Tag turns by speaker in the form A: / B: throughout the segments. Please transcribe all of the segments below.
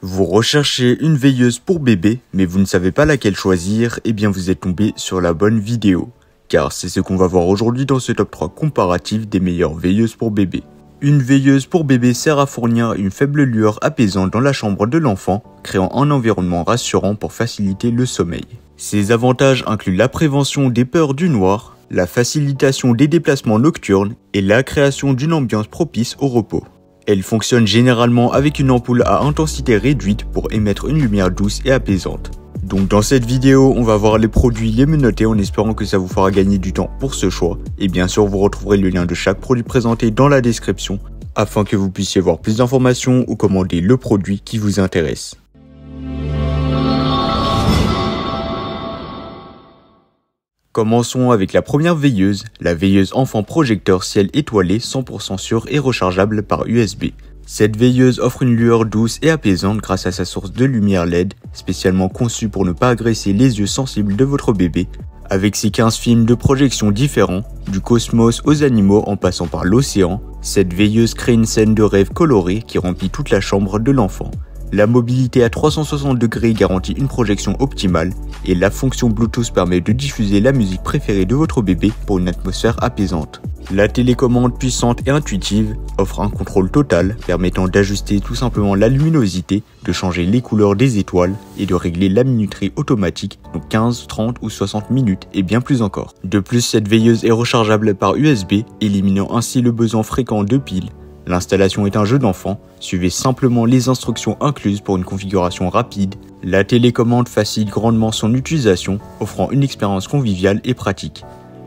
A: Vous recherchez une veilleuse pour bébé, mais vous ne savez pas laquelle choisir, eh bien vous êtes tombé sur la bonne vidéo. Car c'est ce qu'on va voir aujourd'hui dans ce top 3 comparatif des meilleures veilleuses pour bébé. Une veilleuse pour bébé sert à fournir une faible lueur apaisante dans la chambre de l'enfant, créant un environnement rassurant pour faciliter le sommeil. Ses avantages incluent la prévention des peurs du noir, la facilitation des déplacements nocturnes et la création d'une ambiance propice au repos. Elle fonctionne généralement avec une ampoule à intensité réduite pour émettre une lumière douce et apaisante. Donc dans cette vidéo, on va voir les produits, les menotter en espérant que ça vous fera gagner du temps pour ce choix. Et bien sûr, vous retrouverez le lien de chaque produit présenté dans la description afin que vous puissiez voir plus d'informations ou commander le produit qui vous intéresse. Commençons avec la première veilleuse, la veilleuse enfant projecteur ciel étoilé 100% sûre et rechargeable par USB. Cette veilleuse offre une lueur douce et apaisante grâce à sa source de lumière LED, spécialement conçue pour ne pas agresser les yeux sensibles de votre bébé. Avec ses 15 films de projection différents, du cosmos aux animaux en passant par l'océan, cette veilleuse crée une scène de rêve colorée qui remplit toute la chambre de l'enfant. La mobilité à 360 degrés garantit une projection optimale et la fonction Bluetooth permet de diffuser la musique préférée de votre bébé pour une atmosphère apaisante. La télécommande puissante et intuitive offre un contrôle total permettant d'ajuster tout simplement la luminosité, de changer les couleurs des étoiles et de régler la minuterie automatique, donc 15, 30 ou 60 minutes et bien plus encore. De plus, cette veilleuse est rechargeable par USB, éliminant ainsi le besoin fréquent de piles. L'installation est un jeu d'enfant, suivez simplement les instructions incluses pour une configuration rapide. La télécommande facilite grandement son utilisation, offrant une expérience conviviale et pratique.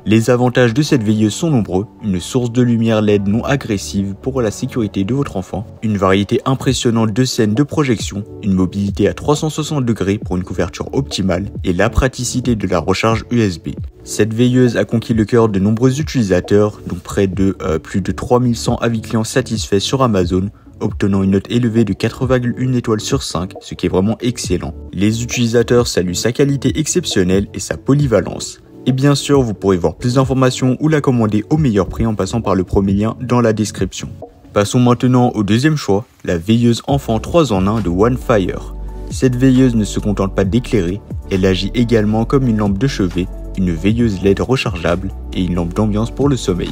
A: Les avantages de cette veilleuse sont nombreux, une source de lumière LED non agressive pour la sécurité de votre enfant, une variété impressionnante de scènes de projection, une mobilité à 360 degrés pour une couverture optimale et la praticité de la recharge USB. Cette veilleuse a conquis le cœur de nombreux utilisateurs, dont près de plus de 3100 avis clients satisfaits sur Amazon, obtenant une note élevée de 4,1 étoiles sur 5, ce qui est vraiment excellent. Les utilisateurs saluent sa qualité exceptionnelle et sa polyvalence. Et bien sûr, vous pourrez voir plus d'informations ou la commander au meilleur prix en passant par le premier lien dans la description. Passons maintenant au deuxième choix, la veilleuse enfant 3 en 1 de OneFire. Cette veilleuse ne se contente pas d'éclairer, elle agit également comme une lampe de chevet, une veilleuse LED rechargeable et une lampe d'ambiance pour le sommeil.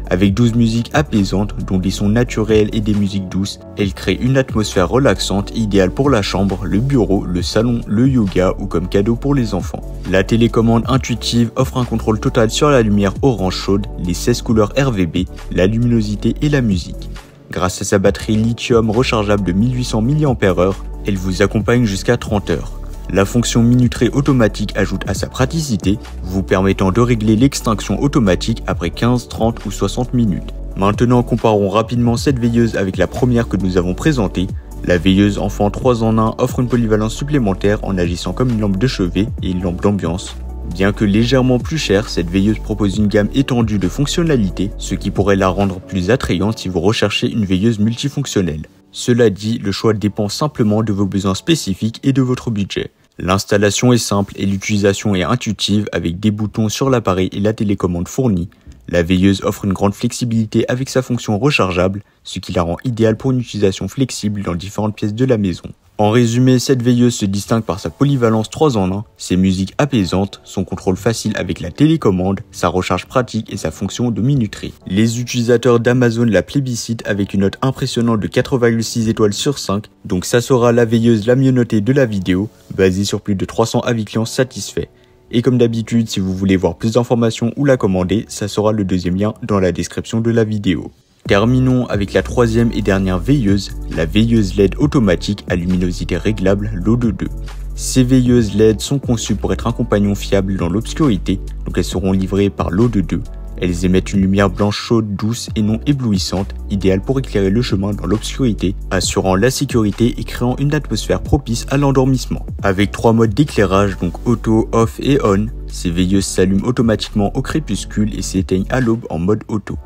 A: Avec 12 musiques apaisantes, dont des sons naturels et des musiques douces, elle crée une atmosphère relaxante idéale pour la chambre, le bureau, le salon, le yoga ou comme cadeau pour les enfants. La télécommande intuitive offre un contrôle total sur la lumière orange chaude, les 16 couleurs RGB, la luminosité et la musique. Grâce à sa batterie lithium rechargeable de 1800 mAh, elle vous accompagne jusqu'à 30 heures. La fonction minuterie automatique ajoute à sa praticité, vous permettant de régler l'extinction automatique après 15, 30 ou 60 minutes. Maintenant, comparons rapidement cette veilleuse avec la première que nous avons présentée. La veilleuse enfant 3 en 1 offre une polyvalence supplémentaire en agissant comme une lampe de chevet et une lampe d'ambiance. Bien que légèrement plus chère, cette veilleuse propose une gamme étendue de fonctionnalités, ce qui pourrait la rendre plus attrayante si vous recherchez une veilleuse multifonctionnelle. Cela dit, le choix dépend simplement de vos besoins spécifiques et de votre budget. L'installation est simple et l'utilisation est intuitive avec des boutons sur l'appareil et la télécommande fournie. La veilleuse offre une grande flexibilité avec sa fonction rechargeable, ce qui la rend idéale pour une utilisation flexible dans différentes pièces de la maison. En résumé, cette veilleuse se distingue par sa polyvalence 3 en 1, ses musiques apaisantes, son contrôle facile avec la télécommande, sa recharge pratique et sa fonction de minuterie. Les utilisateurs d'Amazon la plébiscitent avec une note impressionnante de 4,6 étoiles sur 5, donc ça sera la veilleuse la mieux notée de la vidéo, basée sur plus de 300 avis clients satisfaits. Et comme d'habitude, si vous voulez voir plus d'informations ou la commander, ça sera le deuxième lien dans la description de la vidéo. Terminons avec la troisième et dernière veilleuse, la veilleuse LED automatique à luminosité réglable l'O2. Ces veilleuses LED sont conçues pour être un compagnon fiable dans l'obscurité, donc elles seront livrées par l'O2. Elles émettent une lumière blanche chaude, douce et non éblouissante, idéale pour éclairer le chemin dans l'obscurité, assurant la sécurité et créant une atmosphère propice à l'endormissement. Avec 3 modes d'éclairage, donc auto, off et on, ces veilleuses s'allument automatiquement au crépuscule et s'éteignent à l'aube en mode auto.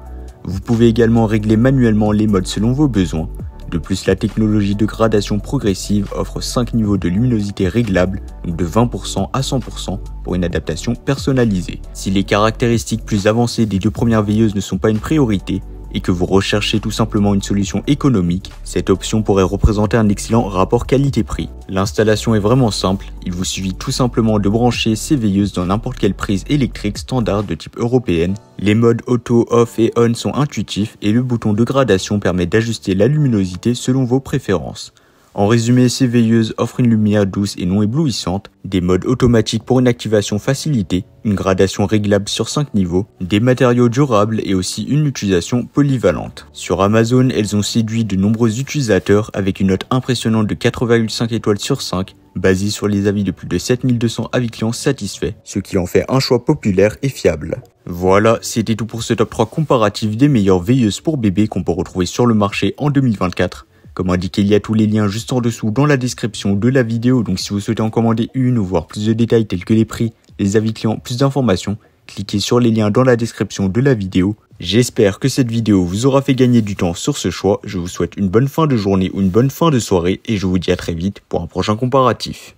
A: Vous pouvez également régler manuellement les modes selon vos besoins. De plus, la technologie de gradation progressive offre 5 niveaux de luminosité réglables, donc de 20% à 100% pour une adaptation personnalisée. Si les caractéristiques plus avancées des deux premières veilleuses ne sont pas une priorité, et que vous recherchez tout simplement une solution économique, cette option pourrait représenter un excellent rapport qualité-prix. L'installation est vraiment simple, il vous suffit tout simplement de brancher ces veilleuses dans n'importe quelle prise électrique standard de type européenne. Les modes auto, off et on sont intuitifs et le bouton de gradation permet d'ajuster la luminosité selon vos préférences. En résumé, ces veilleuses offrent une lumière douce et non éblouissante, des modes automatiques pour une activation facilitée, une gradation réglable sur 5 niveaux, des matériaux durables et aussi une utilisation polyvalente. Sur Amazon, elles ont séduit de nombreux utilisateurs avec une note impressionnante de 4,5 étoiles sur 5, basée sur les avis de plus de 7200 avis clients satisfaits, ce qui en fait un choix populaire et fiable. Voilà, c'était tout pour ce top 3 comparatif des meilleures veilleuses pour bébés qu'on peut retrouver sur le marché en 2024. Comme indiqué, il y a tous les liens juste en dessous dans la description de la vidéo, donc si vous souhaitez en commander une ou voir plus de détails tels que les prix, les avis clients, plus d'informations, cliquez sur les liens dans la description de la vidéo. J'espère que cette vidéo vous aura fait gagner du temps sur ce choix, je vous souhaite une bonne fin de journée ou une bonne fin de soirée et je vous dis à très vite pour un prochain comparatif.